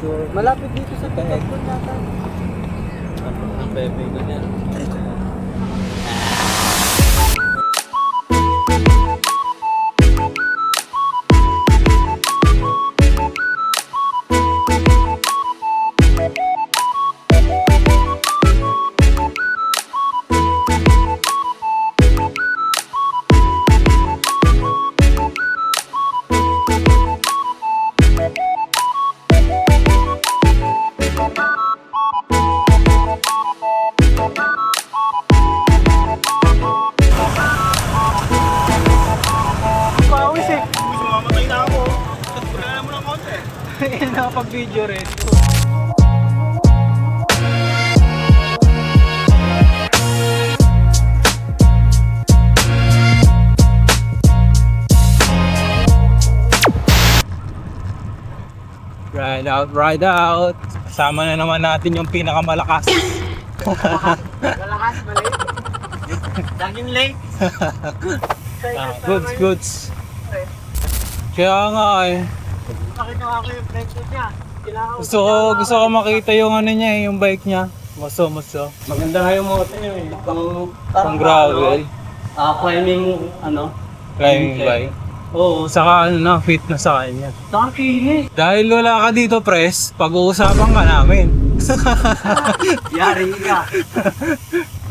picture. Malapit dito sa Tagpon yata. Ang bebe ko niya. Pawis eh. Mamatay na ako. Wala mo ng konti. Nakapag-video rin. Ride out, ride out. Kasama na naman natin yung pinakamalakas. Malakas, mali. Laging late. Goods, goods. Kaya nga eh. Nakita ko yung breakfast niya. Gusto ko makita yung ano niya eh, yung bike niya. Muso. Maganda nga yung moto niyo eh. Pang gravel. Climbing, Climbing bike. Oo, saka ano na, fit na sa kanya. Nakakili. Dahil wala ka dito, Pres, pag-uusapan ka namin. Yari ka.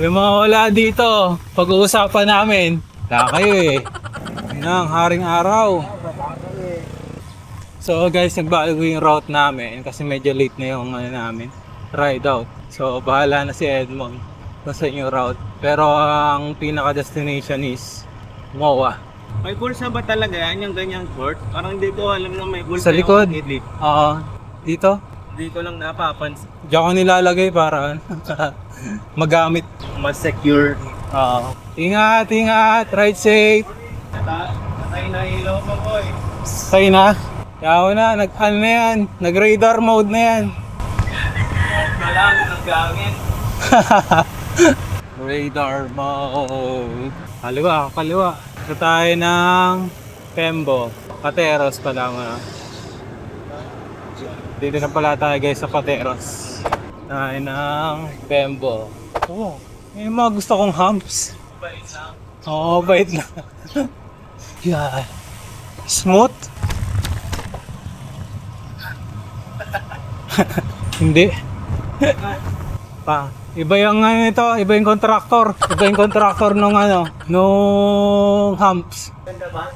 Yung mga wala dito, pag-uusapan namin. Wala kayo eh. Yun ang haring araw. So guys, nagbago yung route namin kasi medyo late na yung ano namin, ride out. So bahala na si Edmond basta yung route. Pero ang pinaka-destination is MOA. May bulsa ba talaga yan, yung ganyang court? Parang hindi ko alam na may bulsa Sa likod? yung gilid. Oo. Dito? Hindi ko lang napapansin. Diyan ko nilalagay para magamit. Mas secure. Oo. Ingat, ride safe. Patay na ilaw mo ko eh. Say na. Yaw na, ano na yan, nag-radar mode na yan. Walang naggamit. Radar mode. Kaliwa. Ito tayo ng Pembo. Pateros pala mga. Dito na pala tayo guys sa Pateros. Tayo ng Pembo. Oo. Yung mga gusto kong humps. Bait lang. Oo, bait lang. Yeah. Smooth. Hindi. Iba yung ano ito, iba yung contractor. Iba yung contractor nung humps. Ganda ba?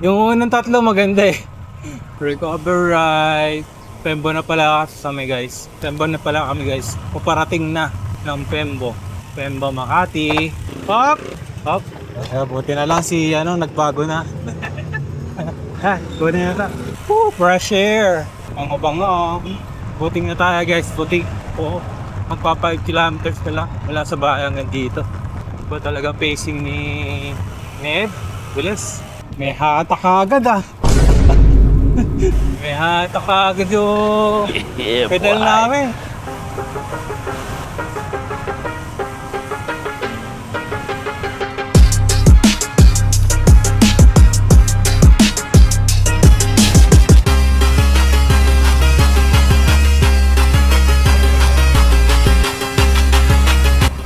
Yung unang tatlo maganda eh. Recover right. Pembo na pala kami guys. Paparating na ng Pembo. Pembo Makati. Hop! Buti na lang si nagbago na. Ha, buti na ta. Fresh air. Ang bango. Buting na tayo guys, buting. Oo. Magpa 5 kilometers na lang mula sa bahay hanggang dito. Iba talaga pacing ni Ed. Bilis. May hatak agad ah. May hatak agad yung pedal namin.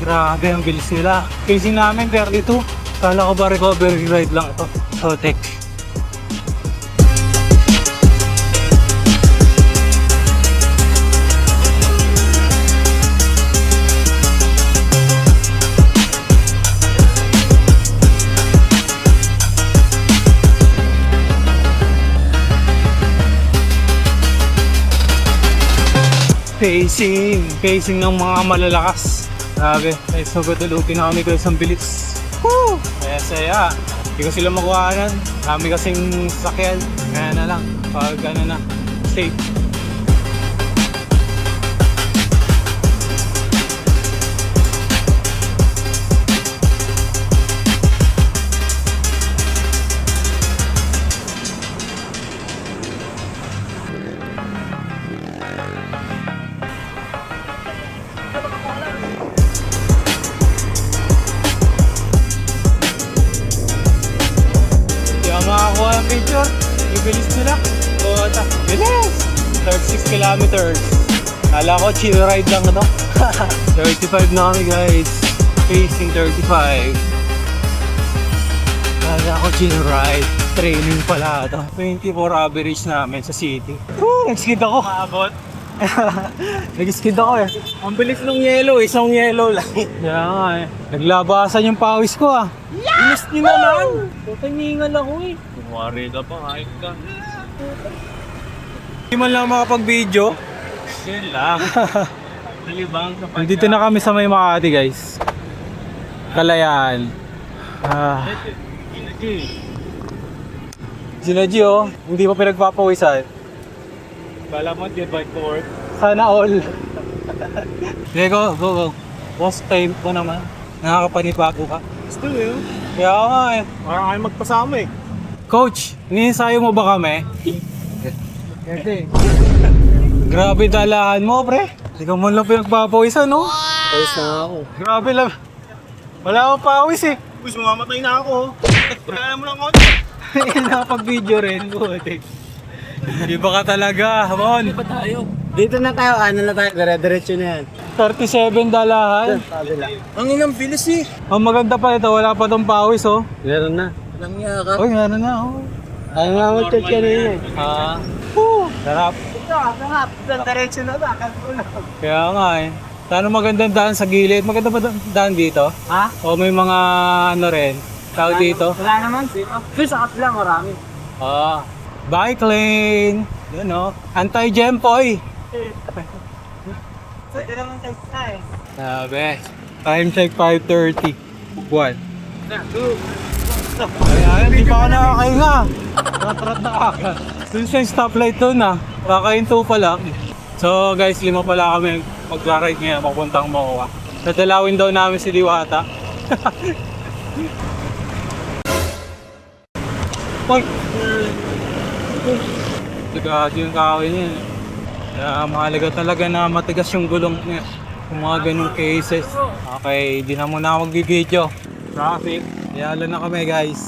Grabe, ang bilis nila. Pacing namin 32. Kala ko ba recovery ride lang ito. Sotek. Pacing ng mga malalakas. Grabe, ay sugatulugin na kami guys, ang bilis. Woo! Kaya saya. Hindi ko sila makuhanan. Kami kasing sakyan. Kaya na lang, pag na, safe. Makakuha ng picture, ibilis nila. O, bilis! 36 kilometers. Kala ko chill ride lang ito. 35 na kami guys. Pacing 35. Kala ko chill ride. Training pala ito. 24 average namin sa city. Woo! Nag-skid ako. Maabot. Nag-skid ako eh. Ang bilis ng yellow, isang yellow lang. Kaya nga eh. Naglabasan yung pawis ko ah. Inis nyo naman. Taningal ako eh. Kumari ka pa, ayos ka. Hindi man lang makapag-video. Yan lang. Nalibang sa pagka. Nandito na kami sa May Makati guys. Kalayaan. Ah. Sina G oh, hindi pa pinagpapawisan. Bala mo, di bike to work. Sana all. Sige, go. Boss, time ko naman. Nakakapanibago ka. Still yun. Kaya nga eh. Parang kayo magpasama eh. Coach, iniinsayo mo ba kami? Kasi. Grabe dalahan mo, pre. Hindi ka man lang pinagpapawisan, no? Pawis na ako. Grabe lang. Wala akong pawis eh. Uy, mamamatay na ako. Wala mo ng konti. Nakapag-video rin. Di ba ka talaga, Mon? Dito na tayo, ano na tayo, dire-diretso na yan. 37 dalahan. Sabi lang. Ang inang bilis eh. Ang maganda pa ito, wala pa tong pawis, oh. Meron na. Walang niya ka. Uy, ano na, oh. Ayaw nga mag-chat ka rin eh. Ah, sarap. Ito, sarap. Diretso na ba? Kaya nga eh. Sana magandang daan sa gilid. Maganda ba daan dito? Ha? O may mga ano rin, tao dito? Wala naman. Pero sa kapila, marami. Ah, bike lane. Yun, oh. Anti-jempoy. Pwede naman tayo na eh. Sabi. Time check 5:30. 1. Ay, hindi pa ako nakakahinga. Natrat na ako. Dun sa stoplight doon ah. Kakahinto pa lang. So guys, 5 pala kami mag-ride ngayon papuntang Moa. Dadalawin daw namin si Diwata. Pag! Tagad yung kawin niya. Kaya mahalaga talaga na matigas yung gulong niya. Kung mga ganung cases. Okay, di na muna ako mag-video. Traffic. Yalo na kami guys.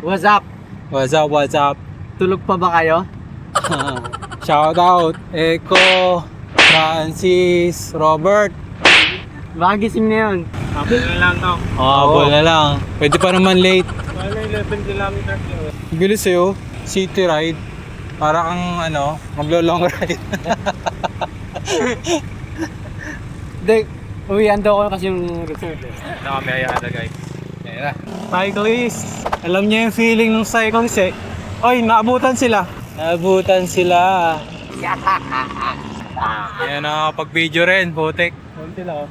What's up? What's up? Tulog pa ba kayo? Shout out Echo, Francis, Robert. Baka gising na yun. Habol na lang to. Habol na lang. Pwede pa naman late. Wala 11 kilometers yun. Bilis sa'yo, city ride. Para kang ano, maglo-long ride. Hindi, uwian daw ako kasi yung resort eh. Na kami ayaan na guys. Ayan na. Cyclist. Alam niya yung feeling ng cyclist eh. Oy, naabutan sila. Naabutan sila. Ayan, nakakapag-video rin, putik. Konti lang.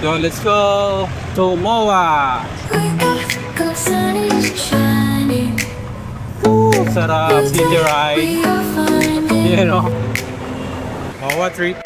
Let's go to Moa. Sarap, city ride. You know. Moa treat.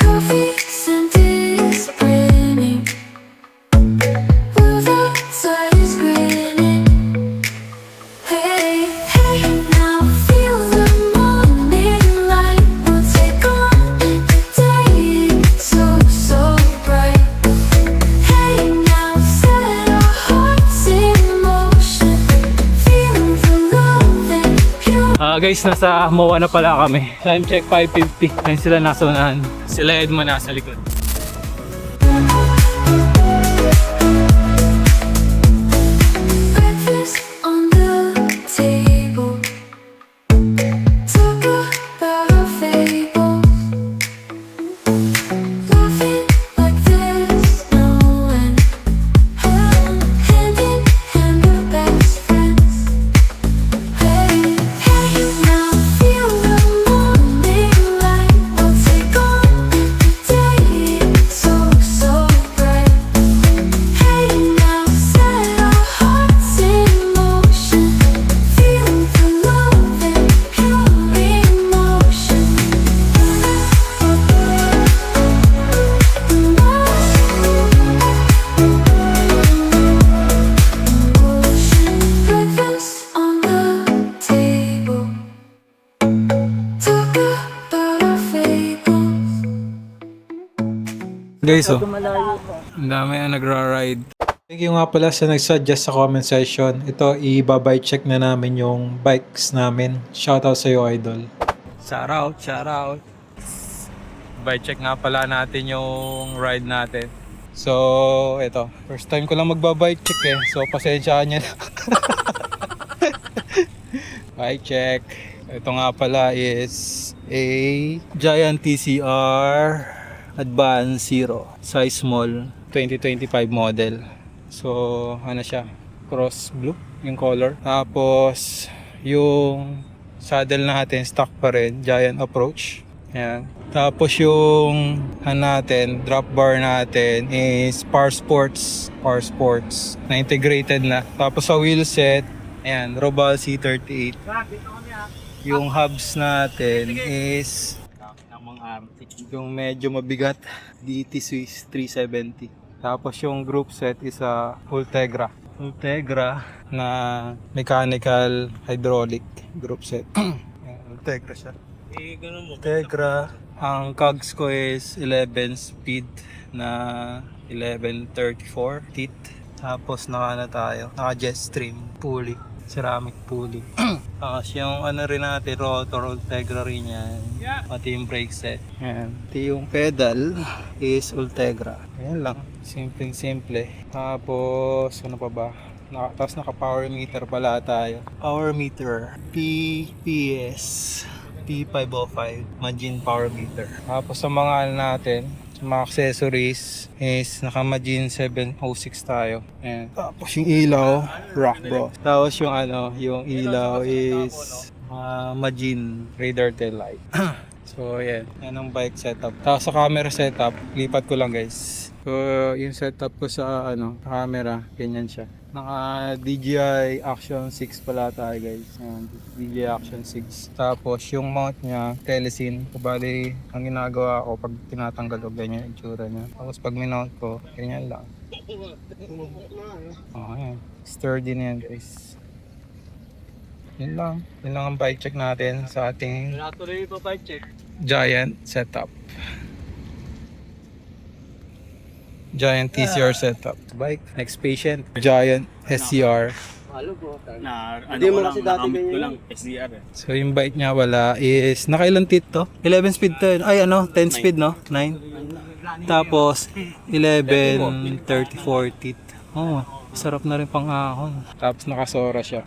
Guys, nasa Moa na pala kami. Time check 5:50. Ngayon sila nasa unahan. Sila Edma nasa likod. Guys, oh. Ang dami na nagra-ride. Thank you nga pala sa nag-suggest sa comment section. Ito, i-bike check na namin yung bikes namin. Shoutout sa iyo, idol. Shout out, shout out. Bike check nga pala natin yung ride natin. So, ito. First time ko lang magbabike check eh. So, pasensyaan nyo na. Bike check. Ito nga pala is a Giant TCR Advance Zero. Size small. 2025 model. So, ano siya? Cross blue yung color. Tapos, yung saddle natin stock pa rin. Giant Approach. Ayan. Tapos yung natin, drop bar natin is Power Sports na integrated na. Tapos sa wheel set, ayan, Robal C38. Yung hubs natin is yung medyo mabigat, DT Swiss 370. Tapos yung group set is a Ultegra na mechanical hydraulic group set. Ayan, Ultegra siya. Ultegra. Ang cogs ko is 11 speed na 1134 teeth. Tapos naka Jetstream pulley, ceramic pulley. Tapos yung ano rin natin, rotor Ultegra rin yan. Pati yung brake set. Yan. Pati yung pedal is Ultegra. Ayan lang. Simple. Tapos ano pa ba? Tapos naka power meter pala tayo. Power meter PPS P505 Magin power meter. Tapos sa mga natin, sa mga accessories is naka Magin 706 tayo. Ayan. Tapos yung ilaw, rock bro. Tapos yung yung ilaw is Magin radar tail light. So ayan, yan ang bike setup. Tapos sa camera setup, lipat ko lang guys. So yung setup ko sa camera, ganyan siya. Naka DJI Action 6 pala tayo guys. Ayan, DJI Action 6. Tapos yung mount niya, Telesin. Kubali, ang ginagawa ko pag tinatanggal ko, ganyan yung itsura niya. Tapos pag minount ko, ganyan lang. Oh, ayan. Sturdy na yan guys. Yun lang. Yun lang ang bike check natin sa ating Natuloy ito bike check. Giant setup. Giant TCR setup. Bike. Next patient. Giant SCR. Halo bro. Na ano Hindi ko mo lang, kasi dati nakamit ko ganyan. lang, SDR eh. So yung bike niya wala is nakailan teeth to? 11 speed to yun. Ay 10 speed no? 9. Tapos 11 34 teeth. Oh, sarap na rin pang ahon. Tapos nakasora siya.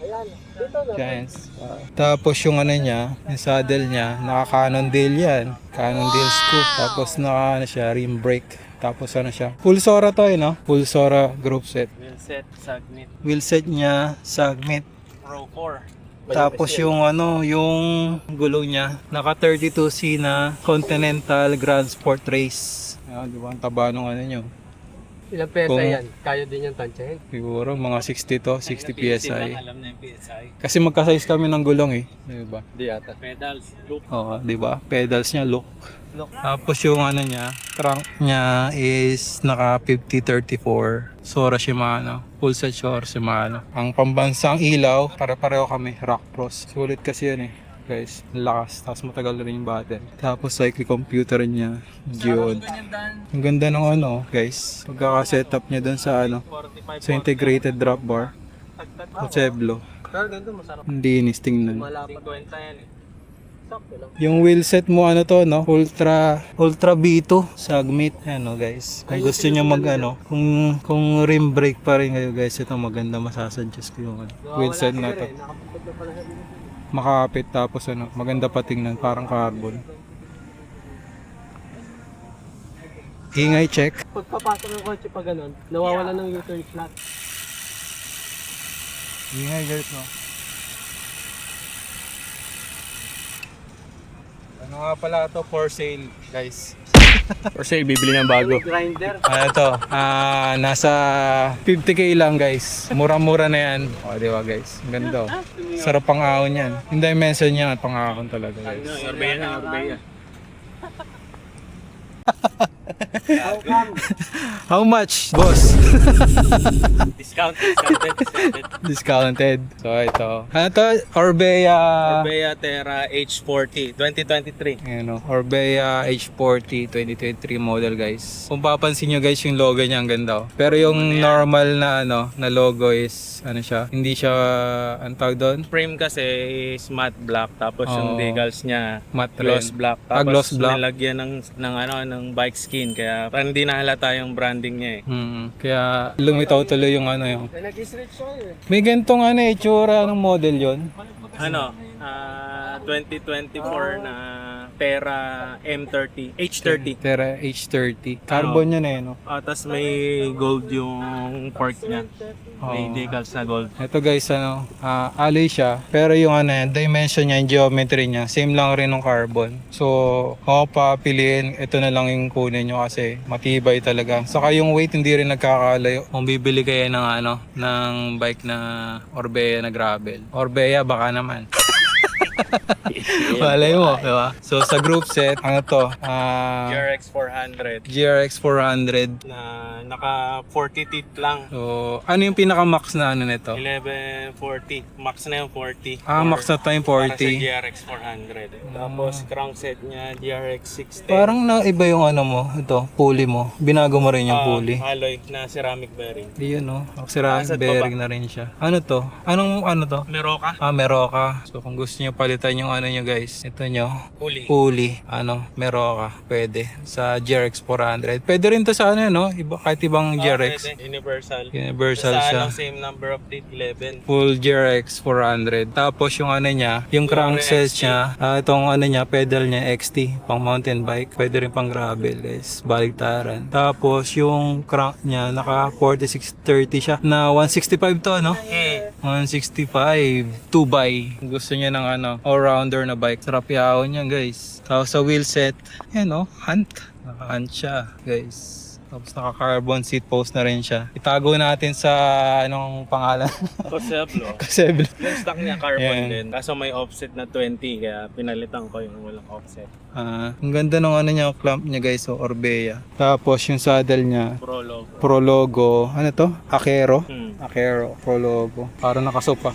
Giants. Tapos yung niya, yung saddle niya, naka Cannondale yan. Cannondale scoop. Tapos naka siya, rim brake. Tapos siya, full Sora to no? Full Sora group set. Wheel set, Sagnit, Wheel set niya, Sagnit. Pro 4. Tapos yung yung gulong niya, naka 32C na Continental Grand Sport Race. Ayan, di ba ang taba nung nyo? Ilang pesa Kung- yan? Kaya din yung tansyahin. Siguro mga 60 to, 60 PSI. Alam na yung PSI. Kasi magka-size kami ng gulong di ba? Hindi yata. Pedals, loop. Oo, di ba? Pedals niya, look. Tapos yung niya, crank niya is naka 5034 Sora Shimano. Full set Sora Shimano. Ang pambansang ilaw, pare-pareho kami, Rock Pros. Sulit kasi yan guys, lakas. Tapos matagal na rin yung battery. Tapos cycling computer niya, Geode. Ang ganda ng guys. Pagkaka-setup niya dun sa sa integrated drop bar. Oteblo. Pero ganito masarap. Hindi inis tingnan. Malapad. 50 yan eh. Sakto lang. Yung wheel set mo Ultra B2 Sagnit. Ayan guys. Kung gusto niyo kung rim brake pa rin kayo guys, ito maganda, masasuggest ko yung wheel set na to. Nakapagod na pala siya. Makapit tapos maganda pa tingnan, parang carbon. Ingay check. Pagpapasok ng kotse pa ganun, nawawala ng U-turn flat. Ingay guys Ano nga pala to, for sale guys. For sale, bibili ng bago. Grinder. Ito, nasa 50k lang guys. Mura-mura na yan. O, di ba guys? Ang ganda. Sarap pang ahon yan. Yung dimension niya, pang ahon talaga guys. Arbeya na, Arbeya. How much, boss? Discounted. Discounted. So ito. Ano to? Orbea. Orbea Terra H40 2023. Ayan o. Orbea H40 2023 model guys. Kung papansin nyo guys yung logo niya ang ganda oh. Pero yung normal na na logo is ano siya, hindi siya ang tawag doon? Frame kasi is matte black, tapos yung Oo. decals niya Matte gloss rin. black, Ah, tapos gloss black. nilagyan ng bike skin, kaya parang hindi nahalata yung branding niya eh. Kaya lumitaw tuloy yung yung. May gantong itsura ng model yon. 2024 na Terra M30 H30. Terra H30. Carbon yun no? Tapos may gold yung fork niya. May Oo. decals na gold. Ito guys, alloy siya. Pero yung dimension niya, yung geometry niya, same lang rin ng carbon. So, kung papiliin, ito na lang yung kunin nyo kasi matibay talaga. Saka yung weight hindi rin nagkakalayo. Kung bibili kayo ng ng bike na Orbea na gravel. Orbea baka naman. Malay mo, di ba? So sa group set, ano to? GRX 400 GRX 400. na naka 40 teeth lang. So, ano yung pinaka-max na nito? 1140. Max na yung 40. Max na to yung Para sa 40. GRX 400. Tapos crankset niya GRX 610. Parang naiba yung mo, ito, pulley mo. Binago mo rin yung pulley. Alloy na ceramic bearing. Yun no, ceramic Asset bearing na rin siya. Ano to? Ano to? Meroka. Meroka. So kung gusto nyo palitan yung nyo guys, ito nyo, Pulley. pulley, Meroka, pwede. Sa GRX 400. Pwede rin to sa iba, kahit ibang GRX. Pwede. Universal. Universal Sa siya. same number of teeth, 11. Full GRX 400. Tapos yung niya, yung crankset XT. niya, itong niya, pedal niya XT, pang mountain bike, pwede rin pang gravel guys, baligtaran. Tapos yung crank niya, naka 4630 siya, na 165 to 165, 2x. Gusto niya ng all-rounder na bike. Sarap yawon niya guys. Tapos sa wheelset, Hunt. Naka-Hunt siya guys. Tapos naka-carbon seat post na rin siya. Itago natin sa anong pangalan? Coseblo. Kasi Yung stock niya carbon Yan. din. Kaso may offset na 20, kaya pinalitan ko yung walang offset. ang ganda ng niya, clamp niya guys, so Orbea. Tapos yung saddle niya, Pro logo. Pro logo. Ano to? Acero. Hmm. Acero, Pro logo. Parang nakasopa.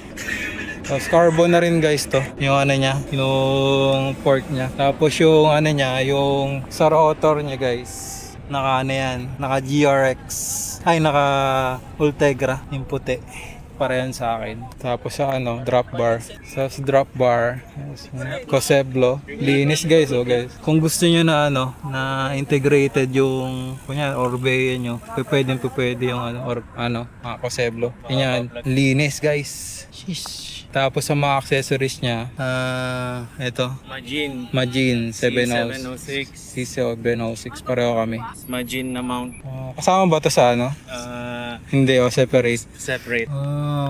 Tapos carbon na rin guys to. Yung niya, yung fork niya. Tapos yung niya, yung sa rotor niya guys. Naka naka GRX. Ay, naka Ultegra, yung puti. Parehan sa akin. Tapos sa drop bar. Sa drop bar, yes, Coseblo. Linis guys, guys. Kung gusto niyo na na integrated yung Orbea nyo, pwede yung mga Coseblo. Yan, linis guys. Sheesh. Tapos sa mga accessories niya, ito, Majin 706. C706, pareho kami. Majin na mount. Kasama ba to sa Hindi, separate. Separate.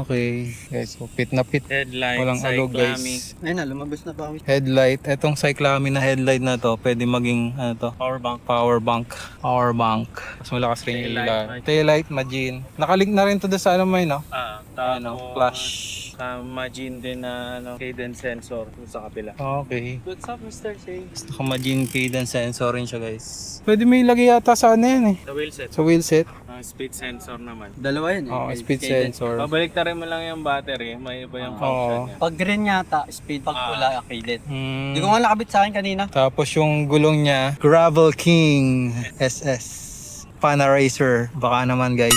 Okay. Guys, so fit na fit. Headlight, Walang alog cyclamic, guys. Ayun na, lumabas na pa kami. Headlight. Etong cyclamin na headlight na to, pwede maging power bank. power bank. Power bank. Mas malakas rin yung ilaw. Taillight, Majin. Nakalink na rin to doon sa no? Tapos, Flash. Majin din na cadence sensor dun sa kapila. Okay. What's up, Mr. Shay? Naka-Majin cadence sensor rin siya guys. Pwede may ilagay yata sa yan eh. The wheel set. Sa wheelset. Speed sensor naman. Dalawa yun eh. Oo, May speed cadence. sensor. Pabalik na rin mo lang yung battery, may iba yung function niya. Pag green yata, speed. Pag pula, cadence. Hindi ko nga nakabit sa akin kanina. Tapos yung gulong niya, Gravel King SS. Pana Racer. Baka naman guys.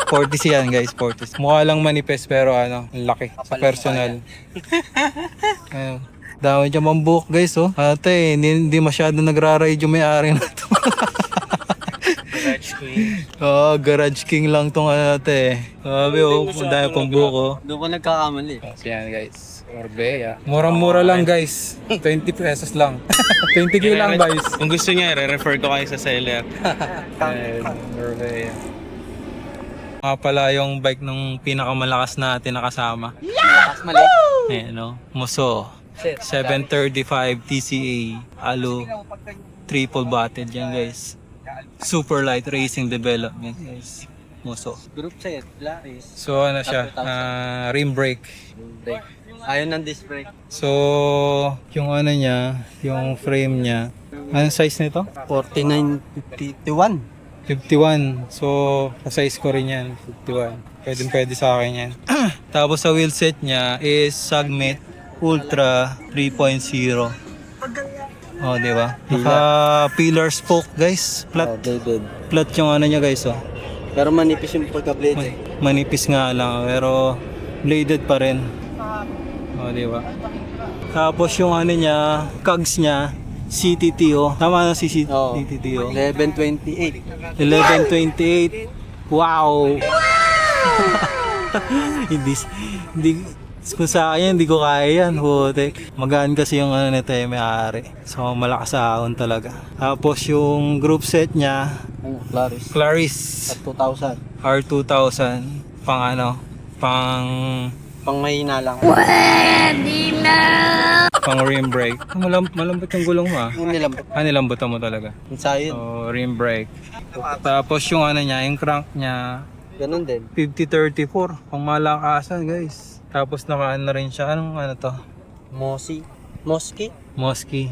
40 yan guys, 40. Mukha lang manipes pero ang laki. Sa personal. Ayun. Dami dyan mambuk guys Ate, hindi masyado nagra-ride yung may-ari na to. Garage King. Garage King lang tong ate. Sabi ang dami pang buko. Doon ko nagkakamali. So yan guys. Orbea. Murang-mura lang guys. 20 pesos lang. 20k lang guys. Kung gusto niya, re-refer ko kayo sa seller. Orbea. Pala yung bike nung pinakamalakas natin nakasama. Lakas mali. Ayan Muso. 735 TCA. Alo. Triple botted yan guys. Super light racing development guys. Muso. Group set, Laris. So siya, rim brake. Ayaw ng disc brake. So, yung niya, yung frame niya, Anong size nito? 49.51. 51. So, sa-size ko rin yan. 51. Pwede sa akin yan. Tapos sa wheelset niya is Sagmet Ultra 3.0. Oh, di ba? Naka pillar spoke, guys. Flat. David. Flat yung ano niya, guys, oh. Pero manipis yung pagka-blade. Manipis nga lang, pero bladed pa rin. Oh, di ba? Tapos yung ano niya, cogs niya, CTTO. Tama na si CTTO. 11.28. 11.28. Wow! hindi, kung sa akin, hindi ko kaya yan. Putik. Magaan kasi yung ano nito, may-ari. So, malakas sa ahon talaga. Tapos yung group set niya, Ano, Claris. Claris At 2,000. R2000. Pang ano? Pang mahina lang. Pang rim brake. Malambot yung gulong mo, ah. Yung nilambot. Nilambutan mo talaga. Inside. So, rim brake. Tapos yung ano niya, yung crank niya, Ganun din. 5034. Pang malakasan, guys. Tapos nakaan na rin siya. Anong ano to? Moski. Mosky.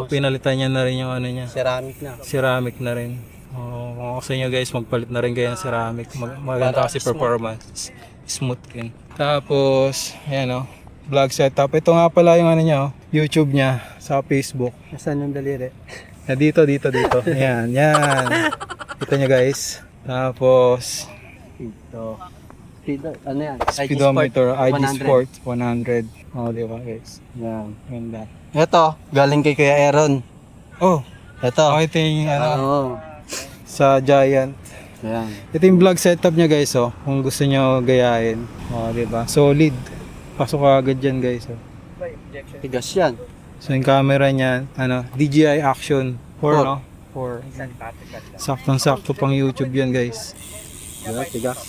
Pinalitan niya na rin yung ano niya. Ceramic na. Ceramic na rin. Kung ako sa inyo, guys, magpalit na rin kayo ng ceramic. Maganda kasi performance. Smooth din. Tapos, ayan, vlog setup. Ito nga pala yung ano niya, YouTube niya sa Facebook. Nasaan yung daliri? Dito. Yan. Kita niyo, guys. Tapos, Ito. Ano yan? speedometer, IG 100. Sport 100. Oh, di ba, guys? Yan. Ganda. Ito, galing kay Kuya Aaron. Oh, Ito. ito yung ano, Oo. sa Giant. Yan. Ito yung vlog setup niya, guys, oh. Kung gusto niyo gayahin. Oh, di ba? Solid. Pasok ka agad dyan, guys, oh. Tigas yan. So yung camera niya, ano, DJI Action 4, no? 4. Saktong-sakto pang YouTube yan, guys. Yan, tigas.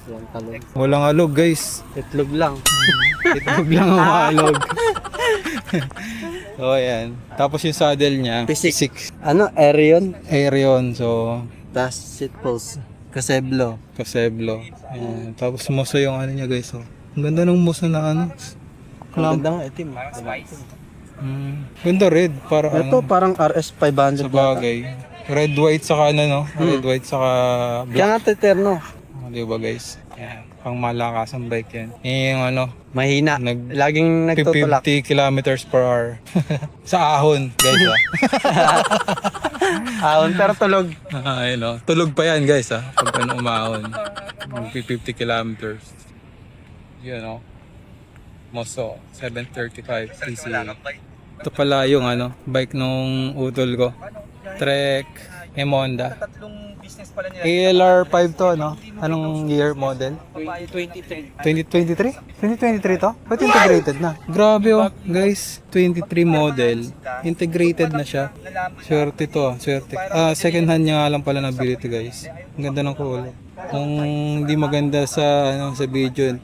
Yan, talong. Walang alog, guys. Itlog lang. Itlog lang ang maalog. So, ayan. Tapos yung saddle niya, Pisik. 6 Ano, Aerion? Aerion. So, Tas seat post. Caseblo. Caseblo. Ayan. Tapos muso yung ano niya, guys. Oh. Ang ganda ng muso na ano. Ang ganda nga, itim. Ganda red. Para Ito, ano, parang RS 500. sa bagay. Red, white, saka ano, no? Red, white, saka black. Kaya nga teterno. Di ba, guys? Ayan. Pang malakas ang bike yan. Yung ano, Mahina. Nag- Laging nagtutulak. 50 kilometers per hour. Sa ahon, guys, Ahon pero tulog. Ayun, no? Tulog pa yan, guys, pag ano umahon. 50 kilometers. Yun, no? Moso, 735 cc. Ito pala yung ano, bike nung utol ko. Trek Emonda. ALR 5 to, no? Anong year model? 2023? 2023 to? Ba't integrated na? Grabe, oh, guys. 23 model. Integrated na siya. Swerte to, swerte. Second hand niya nga lang pala nabili to, guys. Ang ganda ng kulay. Kung hindi maganda sa sa video,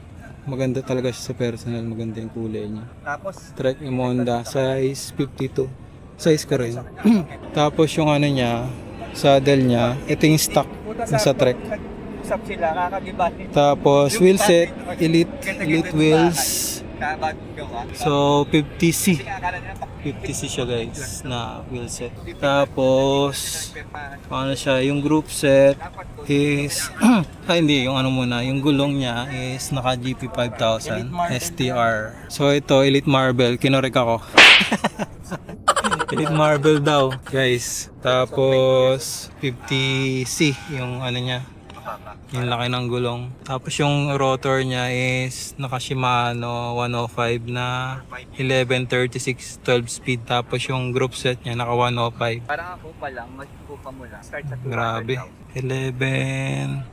maganda talaga siya sa personal. Maganda yung kulay niya. Trek Emonda, size 52. Size ka rin. Tapos yung ano niya, saddle niya, ito yung stock sa Trek. Tapos wheel set, elite wheels. So 50C. 50C siya, guys, na wheel set. Tapos ano siya, yung group set is hindi, yung ano muna, yung gulong niya is naka GP 5000 STR. So ito, Elite Marble, kinorek ako. Elite Marble daw, guys. Tapos 50C yung ano niya, yung laki ng gulong. Tapos yung rotor niya is naka Shimano 105 na 1136 12 speed. Tapos yung group set niya naka 105. Parang ako pa lang, magkukupa mo lang. Start sa 200. Grabe. 11.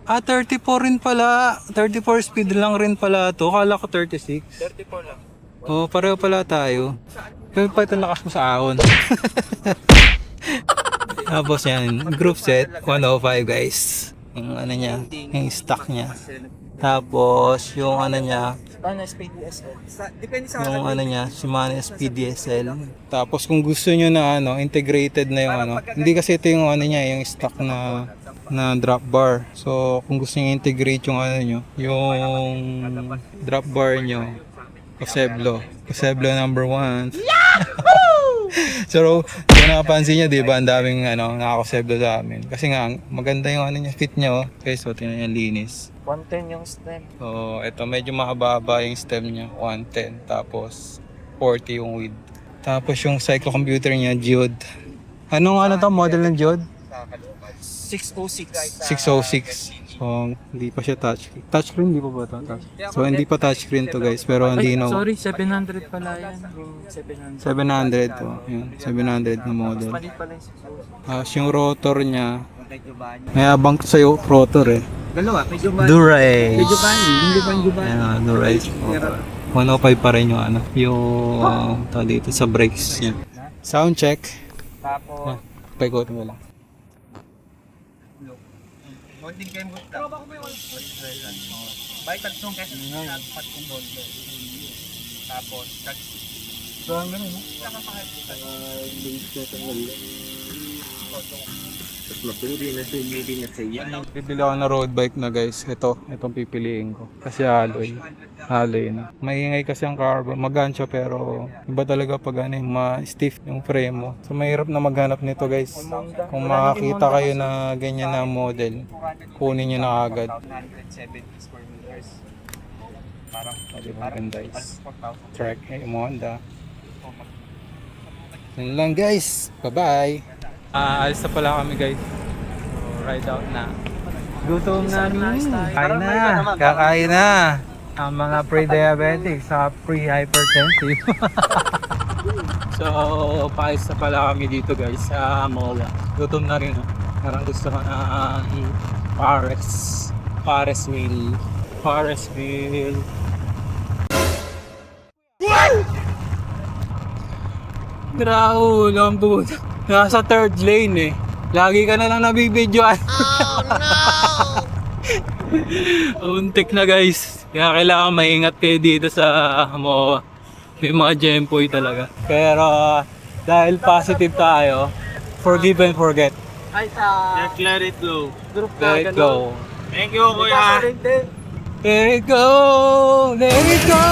34 rin pala. 34 speed lang rin pala to. Kala ko 36. 34 lang. Oh, pareho pala tayo. Pero pa ito lakas mo sa ahon. Tapos yan, group set 105, guys. Yung ano niya, yung stock niya. Tapos yung ano niya, Depende sa yung ano niya, Shimano SPDSL. Tapos kung gusto niyo na ano, integrated na yung ano, hindi kasi ito yung ano niya, yung stock na drop bar. So kung gusto niyo integrate yung ano niyo, yung drop bar niyo, Caseblo number 1. So, kung napansin nyo, di ba, ang daming nakakasave doon sa amin. Kasi nga, maganda yung fit nyo. Okay, so tingnan nyo, linis. 110 yung stem. So, ito medyo mahaba yung stem niya, 110. Tapos, 40 yung width. Tapos yung cyclocomputer niya, Geode. Anong to, model ng Geode? 606. 606. So, hindi pa siya touchscreen. Touchscreen, hindi pa ba ito? So, hindi pa touchscreen to guys, pero hindi no. Sorry, 700 pala yan. Yung 700. 700 to. Yun, 700 na model. Mali pala yung 606. Tapos yung rotor niya, may abang to sa'yo, rotor eh. Dalawa, medyo ba? Duray. Medyo ba? Hindi ba yung ba? Ayan, Duray. 105 pa rin yung to dito sa brakes niya. Sound check. Tapos, Paikotin mo lang. holding game good ta. Bike tagsong kasi nagpat kong bondo. Tapos, So, ang ganun, no? Bibili ako na road bike na guys. Itong pipiliin ko. Kasi alloy. Alloy na. Maingay kasi ang carbon. Magaan siya pero iba talaga pag ma-stiff yung frame mo. So mahirap na maghanap nito guys. Kung makakita kayo na ganyan na model, kunin nyo na agad. 170 square meters. Parang, Maganda guys. Track Honda. Yun lang guys. Bye-bye. Alis na pala kami guys. So, ride out na. Gutom na Kain na. Kakain na. Ang mga pre-diabetic sa pre-hypertensive. So, paalis na pala kami dito guys sa Mola. Gutom na rin. Parang gusto ko na Pares meal. Raul, ang puto. Nasa third lane eh. Lagi ka na lang nabibidyoan. Oh no! Untik na guys. Kaya kailangan maingat kayo dito sa MOA. May mga gempoy talaga. Pero dahil positive tayo, forgive and forget. Ay, sa... Let it go. Let it go. Thank you, kuya. Let it go! Let it go!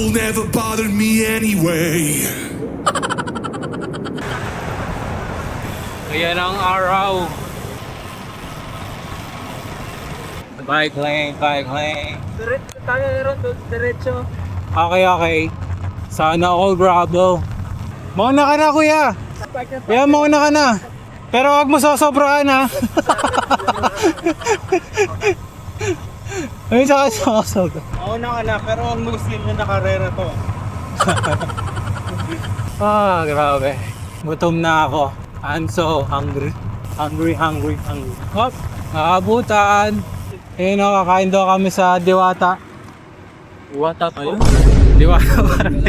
Never bothered me anyway. Ayan ang araw. Bike lane. Diretso. Okay. Sana all grabo. Mauna ka na kuya. Kuya, mauna ka na. Pero wag mo sosobrahan ha. Ay, saka sosobra. Mauna ka na, pero ang Muslim na nakarera to. Grabe. Gutom na ako. I'm so hungry. Hungry. Hop, nakabutan. Ayun o, kakain daw kami sa Diwata. Diwata pa yun? Diwata pa rin.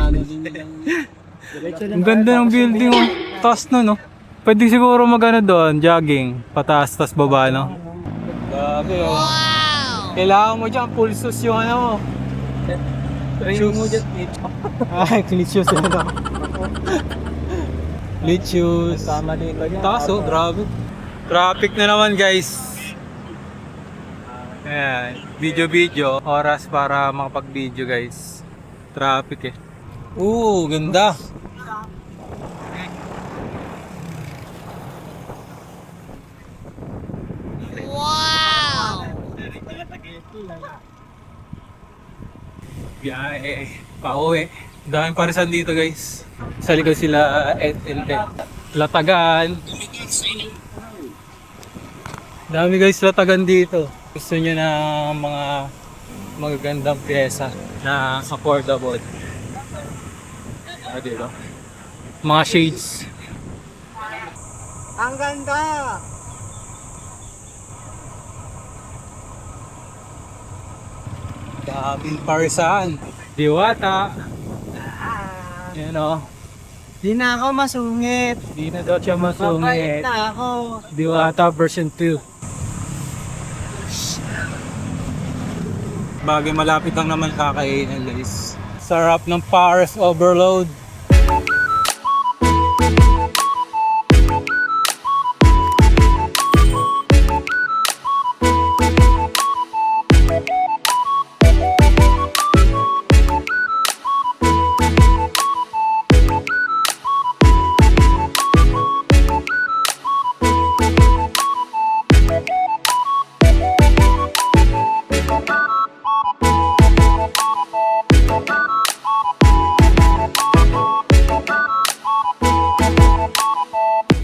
Ang ganda ng building o. Taas na no. Pwede siguro magano doon, jogging. Pataas, tas baba no. Grabe o. Kailangan mo dyan, full shoes yung ano mo. Training mo dyan, Ay, cleat shoes yun ako. Cleat shoes. Tama din ba yan? Taas oh, grabe. Traffic na naman guys. Ayan, video. Oras para makapag-video guys. Traffic eh. Ganda. Biyahe, pauwi. Daming parisan dito guys. Sa likod sila SLT. Latagan. Dami guys latagan dito. Gusto nyo na mga magagandang pyesa na affordable. Dito. Mga shades. Ang ganda! Daming parisan. Diwata. Yan o. Di na ako masungit. Di na daw siya masungit. Mabait na ako. Diwata version 2. Bagay malapit lang naman kakainan guys. Sarap ng Paris Overload.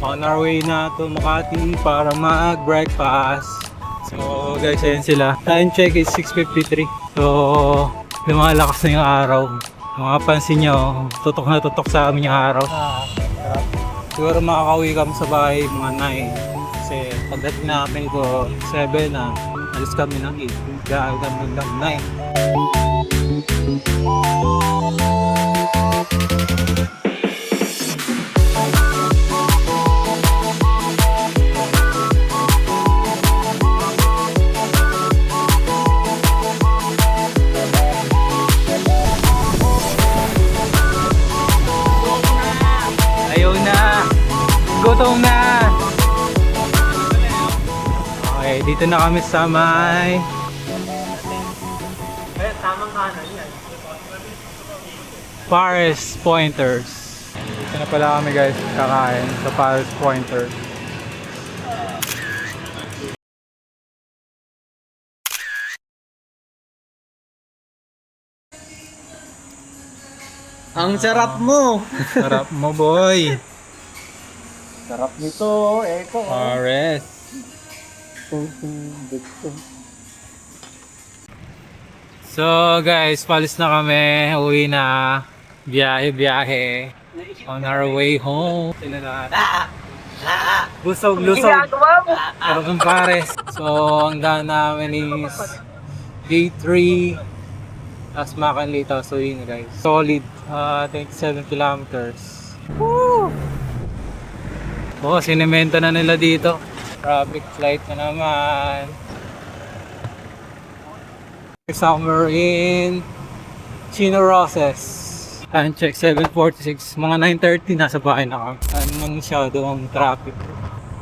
On our way na to Makati para mag-breakfast. So guys, ayan sila. Time check is 6:53. So lumalakas na yung araw. Makapansin nyo, tutok na tutok sa amin yung araw. Siguro makakauwi kami sa bahay mga 9. Kasi pagdating namin ko 7 na, alis kami ng 8. Gagawin kami ng 9. Ayaw na! Gutom na! Okay, dito na kami sa may... Paris Pointers. Dito na pala kami guys, kakain sa Paris Pointers. Ang sarap mo! Sarap mo boy! Sarap nito, Eko. Paris. So guys, palis na kami. Uwi na. Biyahe. On our way home. Sila lahat. Busog, lusog. Sarap ng Paris. So, ang daan namin is day 3. Tapos Macanlita. So yun guys. Solid 27 kilometers. Woo! Oh, sinemento na nila dito. Traffic flight na naman. Somewhere in Chino Roses. Time check 7:46. Mga 9:30 nasa bahay na kami. Ano masyado ang traffic.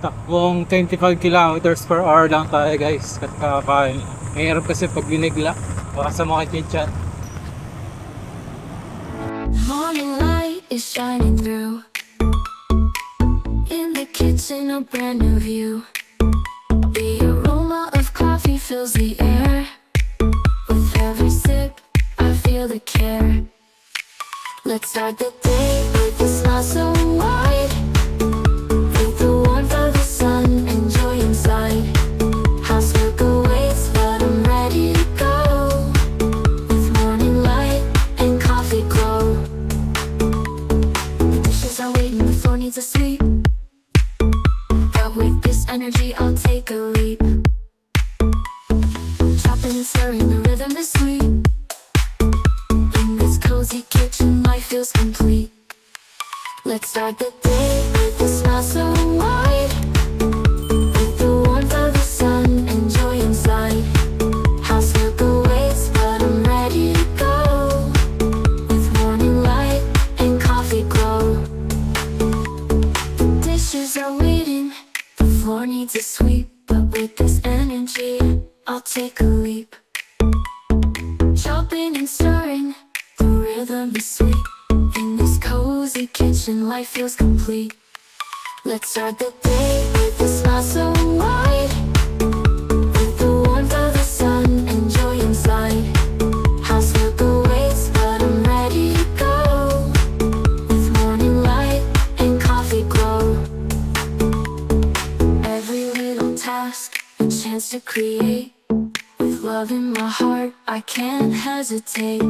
Takbong 25 kilometers per hour lang tayo guys. Kakain. Mahirap kasi pag binigla. Baka sa mga chinchan. Morning light is shining through. In the kitchen, a brand new view. The aroma of coffee fills the air. With every sip, I feel the care. Let's start the day with a smile so wide. With the warmth of the sun and joy inside. Housework awaits, but I'm ready to go. With morning light and coffee glow. The dishes are waiting, the floor needs a sweep. But with this energy, I'll take a leap. Chopping and stirring, the rhythm is sweet. In this cozy kitchen, life feels complete. Let's start the day with a smile so wide. With the warmth of the sun and joy inside. Housework awaits, but I'm ready to go. With morning light and coffee glow. The dishes are waiting, the floor needs a sweep. But with this energy, I'll take a leap. Chopping and stirring, the rhythm is sweet. In this cozy kitchen, life feels complete. Let's start the day with a smile so wide. With the warmth of the sun and joy inside. Housework awaits, but I'm ready to go. With morning light and coffee glow. Every little task, a chance to create. With love in my heart, I can't hesitate.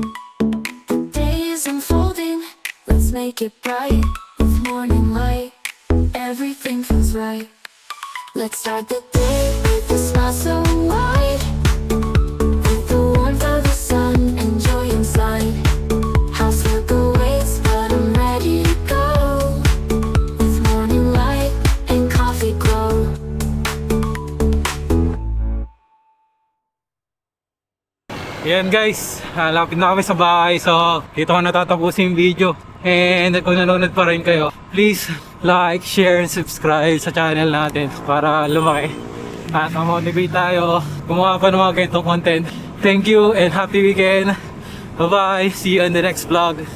The day is unfolding, let's make it bright. With morning light, everything feels right. Let's start the day with a smile so wide. With the warmth of the sun and joy inside. Housework awaits, but I'm ready to go. With morning light and coffee glow. Yan guys, lapit na kami sa bahay. So, dito ko natatapusin yung video. And kung nanonood pa rin kayo, please like, share, and subscribe sa channel natin para lumaki. At ma-motivate tayo gumawa pa ng mga ganitong content. Thank you and happy weekend. Bye-bye. See you in the next vlog.